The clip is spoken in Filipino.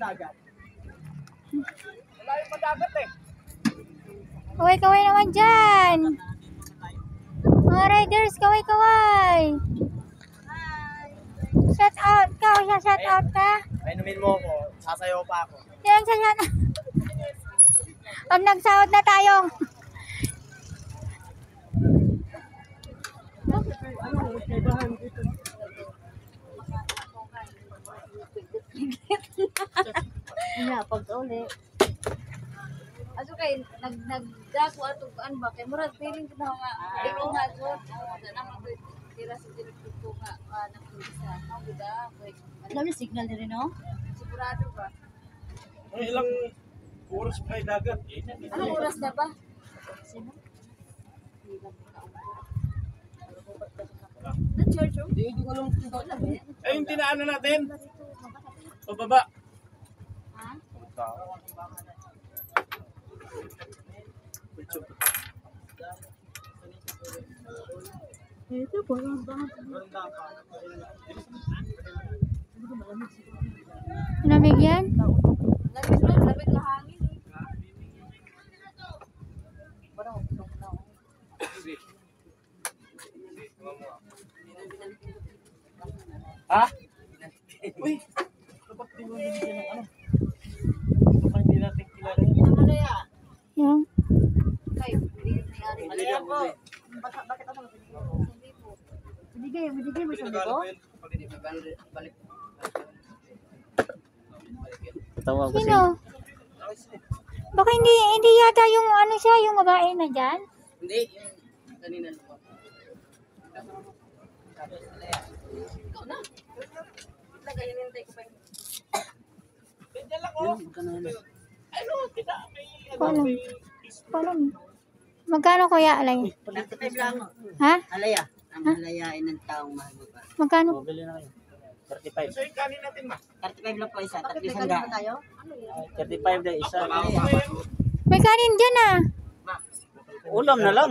dagat. Wala yung padagat eh. Kaway-kaway naman dyan. Mga riders, kaway-kaway. Shout out ka, shout out ka. Ay, inumin mo ako. Sasayaw pa ako. Yan, shout out. Pag nagsahod na tayo. Pag-uli. Aso kay nagdako ato kuan ba kay murag feeling ko na nga ikaw nga jud na tira sa direkto ko nga nagpisa mo gida alam ni signal diri no sigurado ba Ay, ilang oras pa yung dagat eh. anong oras na ba na church Hindi ko alam kung ay, yung tinaanan natin. Pababa. ha ito po lang ba Lamig yan? lamig na hangin eh parang Ha? Uy! Dapat di mo nabigyan ng ano? Baka hindi natin kilala yun. ano ya Yan. kayo hindi nangyari Ayan po. bakit ako binigay mo sa libo Tawag Sino? Baka hindi yata yung ano siya, yung babae na dyan? Hindi. Kanina po. ikaw na lagay hinintay ko pa yun Diyan lang oh. Ano? Kita may Paano? Paano? Magkano kuya alay? 35 lang. Ha? Alaya. Ang alayain ng taong mahal mo pa. Magkano? Bili na kayo. 35. So yung kanin natin ma. 35 lang po isa. bakit Tatlo may isang kanina daan. tayo 35 na isa. May kanin dyan ah. Ulam na lang.